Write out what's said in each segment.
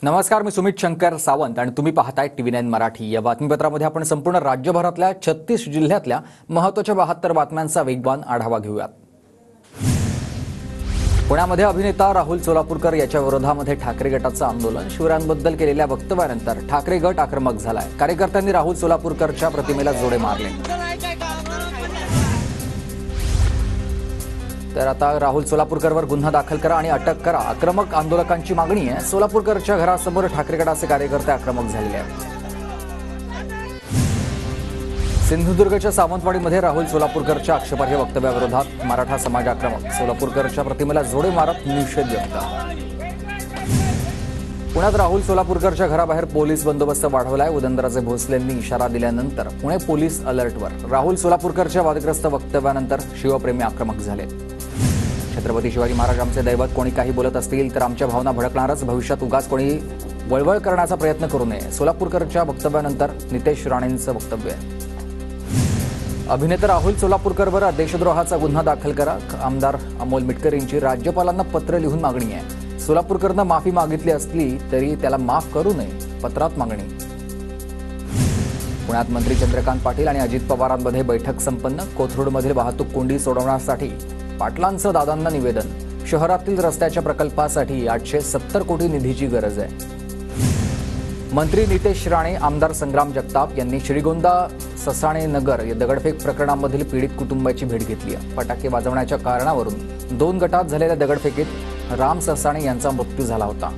नमस्कार, मी सुमित शंकर सावंत आणि तुम्ही पाहताय TV9 मराठी। या बातमीपत्रामध्ये आपण संपूर्ण राज्यभरातल्या 36 जिल्ह्यातल्या महत्त्वाच्या 72 बातम्यांचा वेगवान आढावा घेऊयात। पुण्यामध्ये अभिनेता राहुल सोलापूरकर याच्या विरोधामध्ये ठाकरे गटाचं आंदोलन। शिवरायांबद्दल केलेल्या वक्तव्यानंतर ठाकरे गट आक्रमक झालाय। कार्यकर्त्यांनी राहुल सोलापूरकरच्या प्रतिमेला जोडे मारले। तर आता राहुल सोलापूरकरवर गुन्हा दाखल करा आणि अटक करा, आक्रमक आंदोलकांची मागणी आहे। सोलापूरकरच्या घरासमोर ठाकरे गटाचे कार्यकर्ते आक्रमक झाले आहेत। सिंधुदुर्गच्या सावंतवाडीमध्ये राहुल सोलापूरकरच्या आक्षेपार्ह वक्तव्याविरोधात मराठा समाज आक्रमक। सोलापूरकरच्या प्रतिमेला जोडे मारत निषेध व्यक्त। पुण्यात राहुल सोलापूरकरच्या घराबाहेर पोलीस बंदोबस्त वाढवलाय। उदयनराजे भोसलेंनी इशारा दिल्यानंतर पुणे पोलीस अलर्टवर। राहुल सोलापूरकरच्या वादग्रस्त वक्तव्यानंतर शिवप्रेमी आक्रमक झाले। छत्रपती शिवाजी महाराज आमचे दैवत, कोणी काही बोलत असतील तर आमच्या भावना भडकणारच, भविष्यात उगाच कोणी वळवळ करण्याचा प्रयत्न करू नये। सोलापूरकरच्या वक्तव्यानंतर नितेश राणेंचं वक्तव्य आहे। अभिनेता राहुल सोलापूरकरवर देशद्रोहाचा गुन्हा दाखल करा, आमदार अमोल मिटकर यांची राज्यपालांना पत्र लिहून मागणी आहे। सोलापूरकरनं माफी मागितली असली तरी त्याला माफ करू नये, पत्रात मागणी। पुण्यात मंत्री चंद्रकांत पाटील आणि अजित पवारांमध्ये बैठक संपन्न। कोथरूडमधील वाहतूक कोंडी सोडवण्यासाठी पाटलांचं दादांना निवेदन। शहरातील रस्त्याच्या प्रकल्पासाठी 870 कोटी निधीची गरज आहे। मंत्री नितेश राणे, आमदार संग्राम जगताप यांनी श्रीगोंदा ससाणे नगर या दगडफेक प्रकरणामधील पीडित कुटुंबाची भेट घेतली आहे। फटाके वाजवण्याच्या कारणावरून 2 गटात झालेल्या दगडफेकीत राम ससाणे यांचा मृत्यू झाला होता।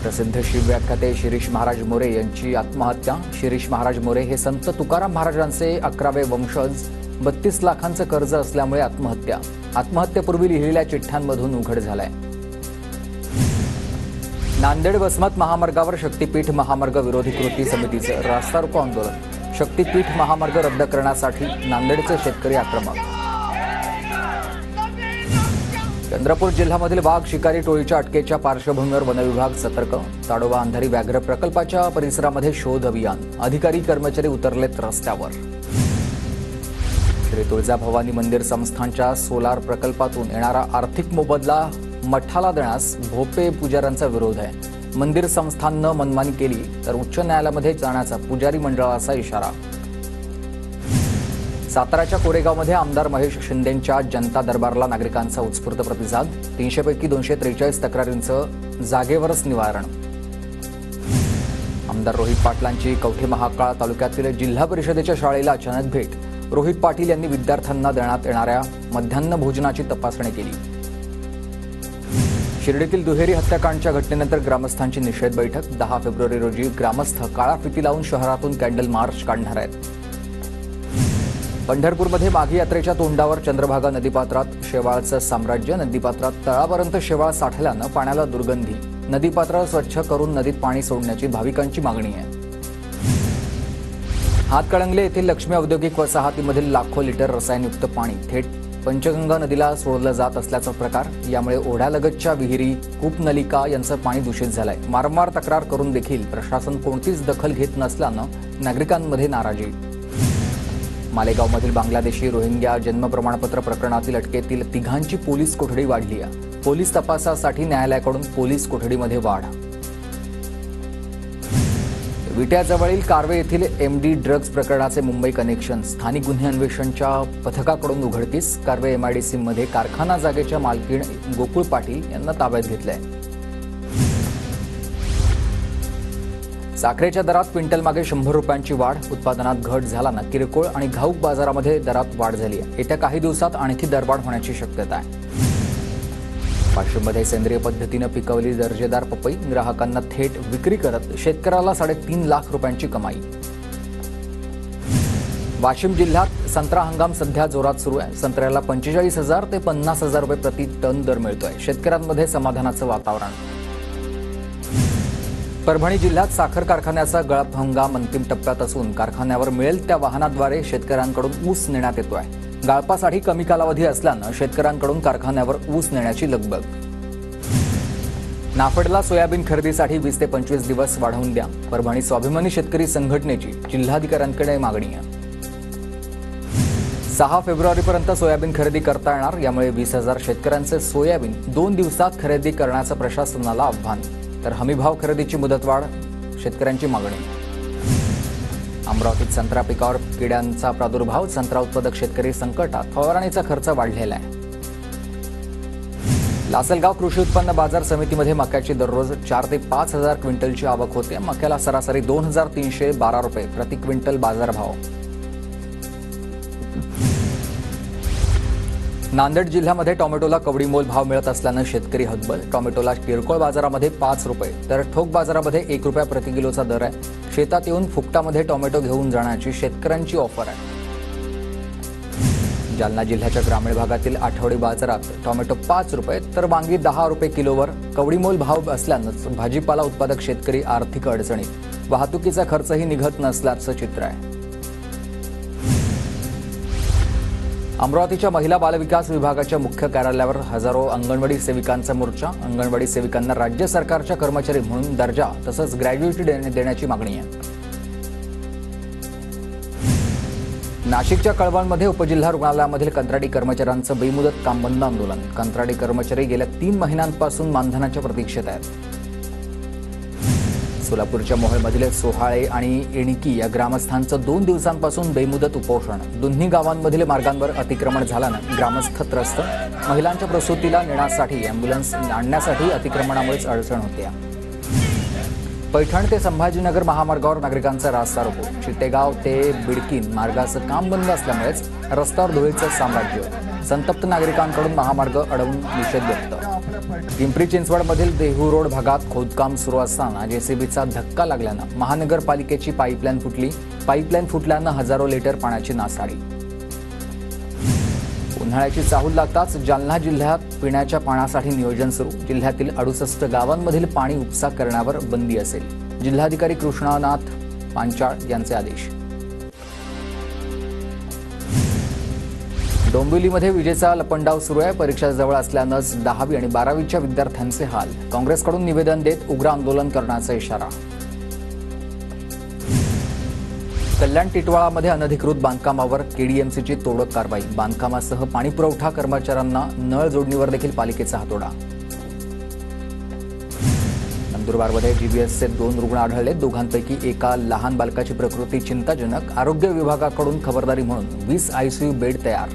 प्रसिद्ध शिवव्याख्याते शिरीष महाराज मोरे यांची आत्महत्या। शिरीष महाराज मोरे हे संत तुकाराम महाराजांचे 11वे वंशज। 32 लाखांचं कर्ज असल्यामुळे आत्महत्या। आत्महत्येपूर्वी लिहिलेल्या चिठ्ठ्यांमधून उघड झालाय। नांदेड वसमत महामार्गावर शक्तीपीठ महामार्ग विरोधी कृती समितीचं रास्ता रोको आंदोलन। शक्तीपीठ महामार्ग रद्द करण्यासाठी नांदेडचे शेतकरी आक्रमक। चंद्रपूर जिल्ह्यामधील वाघ शिकारी टोळीच्या अटकेच्या पार्श्वभूमीवर वनविभाग सतर्क। ताडोबा अंधारी व्याघ्र प्रकल्पाच्या परिसरामध्ये शोध अभियान। अधिकारी कर्मचारी उतरलेत रस्त्यावर। श्री तुळजाभवानी मंदिर संस्थानच्या सोलार प्रकल्पातून येणारा आर्थिक मोबदला मठाला देण्यास भोपे पुजाऱ्यांचा विरोध आहे। मंदिर संस्थाननं मनमानी केली तर उच्च न्यायालयामध्ये जाण्याचा पुजारी मंडळाचा इशारा। साताराच्या कोरेगावमध्ये आमदार महेश शिंदेंच्या जनता दरबारला नागरिकांचा उत्स्फूर्त प्रतिसाद। 300 पैकी 243 तक्रारींचं जागेवरच निवारण। आमदार रोहित पाटलांची कवठे महाकाळ तालुक्यातील जिल्हा परिषदेच्या शाळेला अचानक भेट। रोहित पाटील यांनी विद्यार्थ्यांना देण्यात येणाऱ्या मध्यान्ह भोजनाची तपासणी केली। शिर्डीतील दुहेरी हत्याकांडच्या घटनेनंतर ग्रामस्थांची निषेध बैठक। 10 फेब्रुवारी रोजी ग्रामस्थ काळा फिती लावून शहरातून कॅन्डल मार्च काढणार आहेत। पंढरपूरमध्ये माघी यात्रेच्या तोंडावर चंद्रभागा नदीपात्रात शेवाळचं साम्राज्य। नदीपात्रात तळापर्यंत शेवाळ साठल्यानं पाण्याला दुर्गंधी। नदीपात्र स्वच्छ करून नदीत पाणी सोडण्याची भाविकांची मागणी आहे। हातकणंगले येथील लक्ष्मी औद्योगिक वसाहतीमधील लाखो लिटर रसायनयुक्त पाणी थेट पंचगंगा नदीला सोडलं जात असल्याचा प्रकार। यामुळे ओढ्यालगतच्या विहिरी, कूपनलिका यांचं पाणी दूषित झालंय। वारंवार तक्रार करून देखील प्रशासन कोणतीच दखल घेत नसल्यानं नागरिकांमध्ये नाराजी। मालेगावमधील बांगलादेशी रोहिंग्या जन्म प्रमाणपत्र प्रकरणातील अटकेतील 3घांची पोलीस कोठडी वाढली आहे। पोलीस तपासासाठी न्यायालयाकडून पोलीस कोठडीमध्ये वाढ। विट्याजवळील कार्वे येथील MD ड्रग्ज प्रकरणाचे मुंबई कनेक्शन। स्थानिक गुन्हे अन्वेषणच्या पथकाकडून उघडकीस। कार्वे MIDC मध्ये कारखाना जागेच्या मालकीण गोकुळ पाटील यांना ताब्यात घेतलंय। साखरेच्या दरात क्विंटलमागे 100 रुपयांची वाढ। उत्पादनात घट झाल्यानं किरकोळ आणि घाऊक बाजारामध्ये दरात वाढ झाली आहे। येत्या काही दिवसात आणखी दरवाढ होण्याची शक्यता आहे। वाशिममध्ये सेंद्रिय पद्धतीनं पिकवली दर्जेदार पपई ग्राहकांना थेट विक्री करत शेतकऱ्याला 3.5 लाख रुपयांची कमाई। वाशिम जिल्ह्यात संत्रा हंगाम सध्या जोरात सुरू आहे। संत्र्याला 45,000 ते 50,000 रुपये प्रति टन दर मिळतोय। शेतकऱ्यांमध्ये समाधानाचं वातावरण। परभणी जिल्ह्यात साखर कारखान्याचा गळप हंगाम अंतिम टप्प्यात असून कारखान्यावर मिळेल त्या वाहनाद्वारे शेतकऱ्यांकडून ऊस नेण्यात येतोय। गाळपासाठी कमी कालावधी असल्यानं शेतकऱ्यांकडून कारखान्यावर ऊस नेण्याची लगबग। नाफेडला सोयाबीन खरेदीसाठी 20 ते 25 दिवस वाढवून द्या। परभणी स्वाभिमानी शेतकरी संघटनेची जिल्हाधिकाऱ्यांकडे मागणी आहे। 6 फेब्रुवारीपर्यंत सोयाबीन खरेदी करता येणार. यामुळे 20,000 शेतकऱ्यांचे सोयाबीन 2 दिवसात खरेदी करण्याचं प्रशासनाला आव्हान. तर हमीभाव खरेदीची मुदतवाढ, शेतकऱ्यांची मागणी. अमरावतीत संत्रा पिकावर किड्यांचा प्रादुर्भाव, संत्रा उत्पादक शेतकरी संकटात, फवारणीचा खर्च वाढलेला आहे. लासलगाव कृषी उत्पन्न बाजार समितीमध्ये मक्याची दररोज 4 ते 5 हजार क्विंटलची आवक होते. मक्याला सरासरी 2,312 रुपये प्रति क्विंटल बाजारभाव. नांदेड जिल्ह्यामध्ये टोमॅटोला कवडीमोल भाव मिळत असल्यानं शेतकरी हतबल. टोमॅटोला किरकोळ बाजारामध्ये 5 रुपये तर ठोक बाजारामध्ये 1 रुपया प्रति किलोचा दर आहे. शेतात येऊन फुकटामध्ये टोमॅटो घेऊन जाण्याची शेतकऱ्यांची ऑफर आहे. जालना जिल्ह्याच्या ग्रामीण भागातील आठवडी बाजारात टोमॅटो 5 रुपये तर वांगी 10 रुपये किलोवर कवडीमोल भाव असल्यानंच भाजीपाला उत्पादक शेतकरी आर्थिक अडचणीत. वाहतुकीचा खर्चही निघत नसल्याचं चित्र आहे. अमरावतीच्या महिला बालविकास विभागाच्या मुख्य कार्यालयावर हजारो अंगणवाडी सेविकांचा मोर्चा. अंगणवाडी सेविकांना राज्य सरकारच्या कर्मचारी म्हणून दर्जा तसंच ग्रॅज्युएटी देण्याची मागणी आहे. नाशिकच्या कळवणमध्ये उपजिल्हा रुग्णालयामधील कंत्राटी कर्मचाऱ्यांचं बेमुदत काम बंद आंदोलन. कंत्राटी कर्मचारी गेल्या 3 महिन्यांपासून मानधनाच्या प्रतीक्षेत आहेत. सोलापूरच्या मोहोळमधील सोहाळे आणि एणिकी या ग्रामस्थांचं 2 दिवसांपासून बेमुदत उपोषण. दोन्ही गावांमधील मार्गांवर अतिक्रमण झाल्यानं ग्रामस्थ त्रस्त. महिलांच्या प्रसूतीला नेण्यासाठी अँब्युलन्स आणण्यासाठी अतिक्रमणामुळेच अडचण होते. पैठण ते संभाजीनगर महामार्गावर नागरिकांचा रास्ता रोको. चितेगाव ते बिडकीन मार्गाचं काम बंद असल्यामुळेच रस्त्यावर धुळीचं साम्राज्य. संतप्त नागरिकांकडून महामार्ग अडवून निषेध व्यक्त. पिंपरी चिंचवडमधील देहू रोड भागात खोदकाम सुरू असताना जेसीबीचा धक्का लागल्यानं महानगरपालिकेची पाईपलाईन फुटली. पाईपलाईन फुटल्यानं हजारो लिटर पाण्याची नासाडी. उन्हाळ्याची चाहूल लागताच जालना जिल्ह्यात पिण्याच्या पाण्यासाठी नियोजन सुरू. जिल्ह्यातील 68 गावांमधील पाणी उपसा करण्यावर बंदी असेल. जिल्हाधिकारी कृष्णानाथ पांचाळ यांचे आदेश. डोंबिवलीमध्ये विजेचा लपंडाव सुरू आहे. परीक्षा जवळ असल्यानंच 10वी आणि 12वीच्या विद्यार्थ्यांचे हाल. काँग्रेसकडून निवेदन देत उग्र आंदोलन करण्याचा इशारा. कल्याण टिटवाळामध्ये अनधिकृत बांधकामावर केडीएमसीची तोडक कारवाई. बांधकामासह पाणीपुरवठा कर्मचाऱ्यांना नळ जोडणीवर देखील पालिकेचा हातोडा. नंदुरबारमध्ये जीबीएसचे 2 रुग्ण आढळले. दोघांपैकी एका लहान बालकाची प्रकृती चिंताजनक. आरोग्य विभागाकडून खबरदारी म्हणून 20 आयसीयू बेड तयार.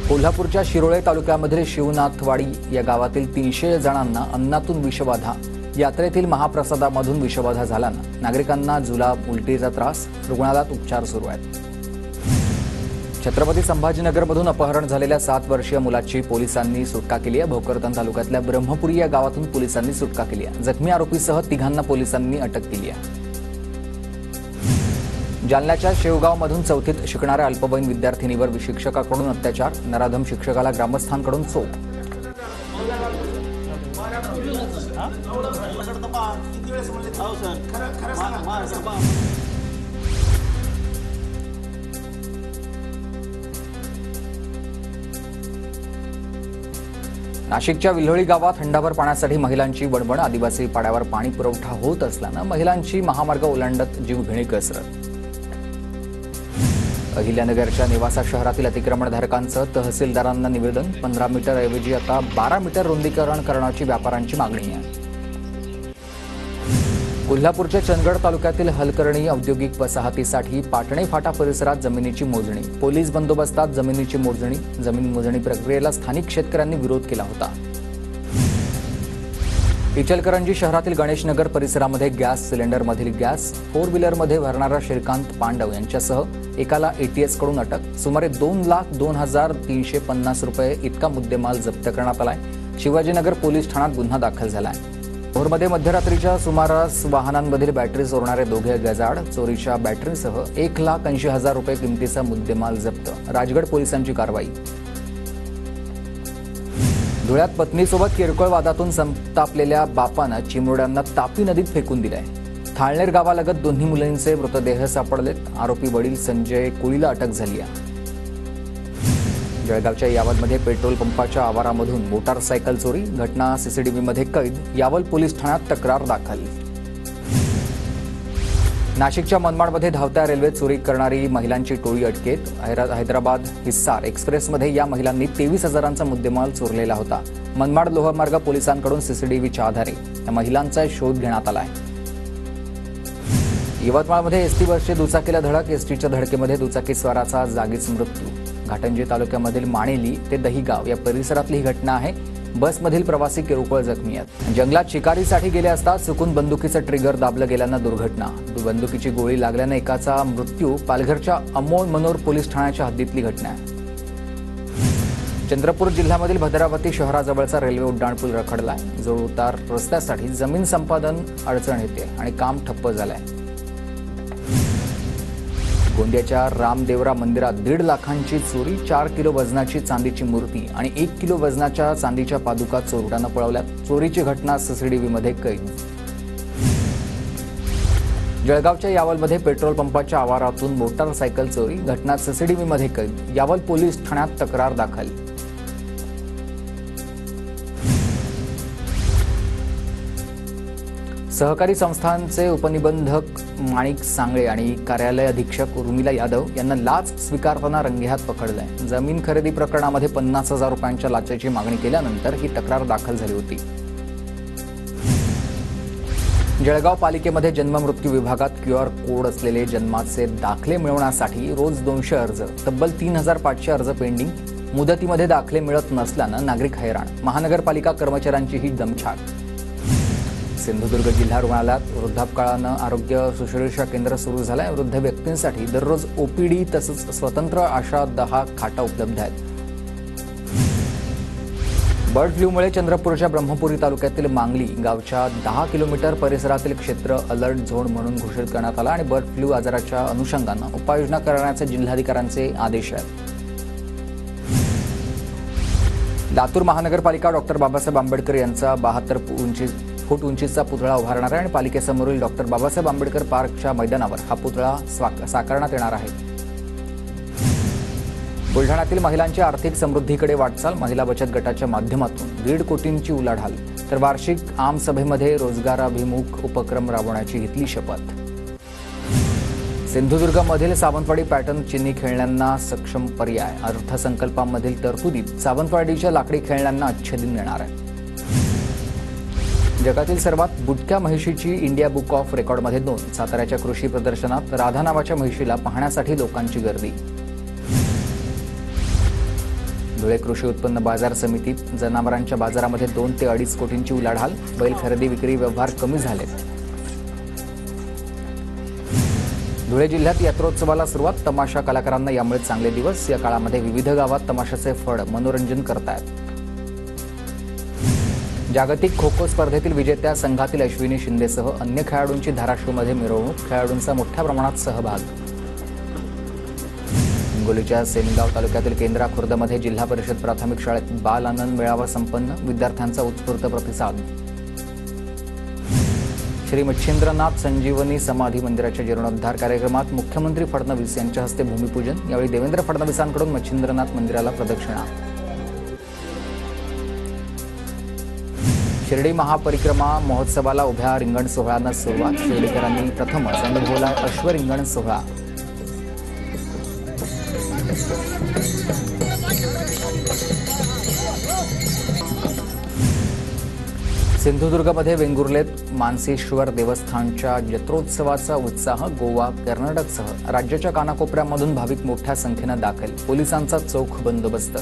कोल्हापूरच्या शिरोळे तालुक्यामधील शिवनाथवाडी या गावातील 300 जणांना अन्नातून विषबाधा. यात्रेतील महाप्रसादामधून विषबाधा झाल्यानं नागरिकांना जुलाब, उलटीचा त्रास. रुग्णालयात उपचार सुरू आहेत. छत्रपती संभाजीनगरमधून अपहरण झालेल्या 7 वर्षीय मुलाची पोलिसांनी सुटका केली आहे. भोकरदन तालुक्यातल्या ब्रह्मपुरी या गावातून पोलिसांनी सुटका केली आहे. जखमी आरोपीसह 3घांना पोलिसांनी अटक केली आहे. जालन्याच्या शेवगावमधून 4थीत शिकणाऱ्या अल्पवयीन विद्यार्थिनीवर शिक्षकाकडून अत्याचार. नराधम शिक्षकाला ग्रामस्थांकडून चोप. नाशिकच्या विल्होळी गावात हंडाभर पाण्यासाठी महिलांची बडबड. आदिवासी पाड्यावर पाणी पुरवठा होत असल्यानं महिलांची महामार्ग ओलांडत जीवघेणी कसरत. अहिल्यानगरच्या नेवासा शहरातील अतिक्रमणधारकांचं तहसीलदारांना निवेदन. 15 मीटर ऐवजी आता 12 मीटर रुंदीकरण करण्याची व्यापाऱ्यांची मागणी आहे. कोल्हापूरच्या चंदगड तालुक्यातील हलकर्णी औद्योगिक वसाहतीसाठी पाटणे फाटा परिसरात जमिनीची मोजणी. पोलीस बंदोबस्तात जमिनीची मोजणी. जमीन मोजणी प्रक्रियेला स्थानिक शेतकऱ्यांनी विरोध केला होता. इचलकरंजी शहरातील गणेशनगर परिसरामध्ये गॅस सिलेंडरमधील गॅस 4 व्हीलरमध्ये भरणारा श्रीकांत पांडव यांच्यासह एकाला एटीएस कडून अटक. सुमारे 2,02,350 रुपये इतका मुद्देमाल जप्त करण्यात आलाय. शिवाजीनगर पोलीस ठाण्यात गुन्हा दाखल झालाय. भोरमध्ये मध्यरात्रीच्या सुमारास वाहनांमधील बॅटरी चोरणारे 2 गजाआड. चोरीच्या बॅटरीसह 1,80,000 रुपये किमतीचा मुद्देमाल जप्त. राजगड पोलिसांची कारवाई. धुळ्यात पत्नीसोबत किरकोळ वादातून संतापलेल्या बापानं चिमुरड्यांना तापी नदीत फेकून दिलाय. थाळनेर गावालगत दोन्ही मुलींचे मृतदेह सापडलेत. आरोपी वडील संजय कुळीला अटक झाली आहे. जळगावच्या यावलमध्ये पेट्रोल पंपाच्या आवारामधून मोटारसायकल चोरी. घटना सीसीटीव्हीमध्ये कैद. यावल पोलीस ठाण्यात तक्रार दाखल. नाशिकच्या मनमाडमध्ये धावत्या रेल्वे चोरी करणारी महिलांची टोळी अटकेत. हैदराबाद हिस्सार एक्सप्रेसमध्ये या महिलांनी 23,000चा मुद्देमाल चोरलेला होता. मनमाड लोहमार्ग पोलिसांकडून सीसीटीव्हीच्या आधारे या महिलांचा शोध घेण्यात आला आहे. यवतमाळमध्ये एसटी बसची दुचाकीला धडक. एसटीच्या धडकेमध्ये दुचाकीस्वाराचा जागीच मृत्यू. घाटंजी तालुक्यामधील माणेली ते दहिगाव या परिसरातली ही घटना आहे. बसमधील प्रवासी किरकोळ जखमी आहेत. जंगलात शिकारीसाठी गेले असता चुकून बंदुकीचं ट्रिगर दाबलं गेल्यानं दुर्घटना. बंदुकीची गोळी लागल्यानं एकाचा मृत्यू. पालघरच्या अमोल मनोर पोलीस ठाण्याच्या हद्दीतली घटना आहे. चंद्रपूर जिल्ह्यामधील भद्रावती शहराजवळचा रेल्वे उड्डाणपूल रखडलाय. जोड उतार रस्त्यासाठी जमीन संपादन अडचण येते आणि काम ठप्प झालंय. गोंदियाच्या रामदेवरा मंदिरात 1.5 लाखांची चोरी. 4 किलो वजनाची चांदीची मूर्ती आणि 1 किलो वजनाच्या चांदीच्या पादुका चोरट्यानं पळवल्यात. चोरीची घटना सीसीटीव्हीमध्ये कैद. जळगावच्या यावलमध्ये पेट्रोल पंपाच्या आवारातून मोटारसायकल चोरी. घटना सीसीटीव्हीमध्ये कैद. यावल पोलीस ठाण्यात तक्रार दाखल. सहकारी संस्थांचे उपनिबंधक माणिक सांगळे आणि कार्यालय अधीक्षक उर्मिला यादव यांना लाच स्वीकारताना रंगेहात पकडलंय. जमीन खरेदी प्रकरणामध्ये 50,000 रुपयांच्या लाचेची मागणी केल्यानंतर ही तक्रार दाखल झाली होती. जळगाव पालिकेमध्ये जन्ममृत्यू विभागात QR कोड असलेले जन्माचे दाखले मिळवण्यासाठी रोज 200 अर्ज. तब्बल 3,500 अर्ज पेंडिंग. मुदतीमध्ये दाखले मिळत नसल्यानं नागरिक हैराण. महानगरपालिका कर्मचाऱ्यांची ही दमछाक. सिंधुदुर्ग जिल्हा रुग्णालयात वृद्धापकाळानं आरोग्य शुश्रूषा केंद्र सुरू झालंय. वृद्ध व्यक्तींसाठी दररोज OPD तसंच स्वतंत्र अशा 10 खाटा उपलब्ध आहेत. बर्ड फ्लूमुळे चंद्रपूरच्या ब्रह्मपुरी तालुक्यातील मांगली गावच्या 10 किलोमीटर परिसरातील क्षेत्र अलर्ट झोन म्हणून घोषित करण्यात आलं आणि बर्ड फ्लू आजाराच्या अनुषंगानं उपाययोजना करण्याचे जिल्हाधिकाऱ्यांचे आदेश आहेत. लातूर महानगरपालिका डॉक्टर बाबासाहेब आंबेडकर यांचा 72 फूट उंचीचा पुतळा उभारणार आहे आणि पालिकेसमोरील डॉक्टर बाबासाहेब आंबेडकर पार्कच्या मैदानावर हा पुतळा साकारण्यात येणार आहे. बुलढाण्यातील महिलांच्या आर्थिक समृद्धीकडे वाटचाल. महिला बचत गटाच्या माध्यमातून 1.5 कोटींची उलाढाल. तर वार्षिक आमसभेमध्ये रोजगाराभिमुख उपक्रम राबवण्याची घेतली शपथ. सिंधुदुर्गमधील सावंतवाडी पॅटर्न चिनी खेळण्यांना सक्षम पर्याय. अर्थसंकल्पामधील तरतुदीत सावंतवाडीच्या लाकडी खेळण्यांना अच्छेदिन देणार आहे. जगातील सर्वात बुटक्या म्हैशीची इंडिया बुक ऑफ रेकॉर्डमध्ये नोंद. साताऱ्याच्या कृषी प्रदर्शनात राधा नावाच्या म्हैशीला पाहण्यासाठी लोकांची गर्दी. धुळे कृषी उत्पन्न बाजार समितीत जनावरांच्या बाजारामध्ये 2 ते 2.5 कोटींची उलाढाल. बैल खरेदी विक्री व्यवहार कमी झालेत. धुळे जिल्ह्यात यात्रोत्सवाला सुरुवात. तमाशा कलाकारांना यामुळे चांगले दिवस. या काळामध्ये विविध गावात तमाशाचे फड मनोरंजन करतायत. जागतिक खो खो स्पर्धेतील विजेत्या संघातील अश्विनी शिंदेसह अन्य खेळाडूंची धाराशिवमध्ये मिरवणूक. खेळाडूंचा मोठ्या प्रमाणात सहभाग. हिंगोलीच्या सेनगाव तालुक्यातील केंद्रा खुर्दमध्ये जिल्हा परिषद प्राथमिक शाळेत बाल आनंद मेळावा संपन्न. विद्यार्थ्यांचा उत्स्फूर्त प्रतिसाद. श्री मच्छिंद्रनाथ संजीवनी समाधी मंदिराच्या जीर्णोद्धार कार्यक्रमात मुख्यमंत्री फडणवीस यांच्या हस्ते भूमिपूजन. यावेळी देवेंद्र फडणवीसांकडून मच्छिंद्रनाथ मंदिराला प्रदक्षिणा. शिर्डी महापरिक्रमा महोत्सवाला उभ्या रिंगण सोहळ्यानं सुरुवात. शिर्डीकरांनी प्रथमच अनुभवला अश्वरिंगण सोहळा. सिंधुदुर्गमध्ये वेंगुर्लेत मानसेश्वर देवस्थानच्या जत्रोत्सवाचा उत्साह. गोवा कर्नाटकसह राज्याच्या कानाकोपऱ्यामधून भाविक मोठ्या संख्येनं दाखल. पोलिसांचा चोख बंदोबस्त.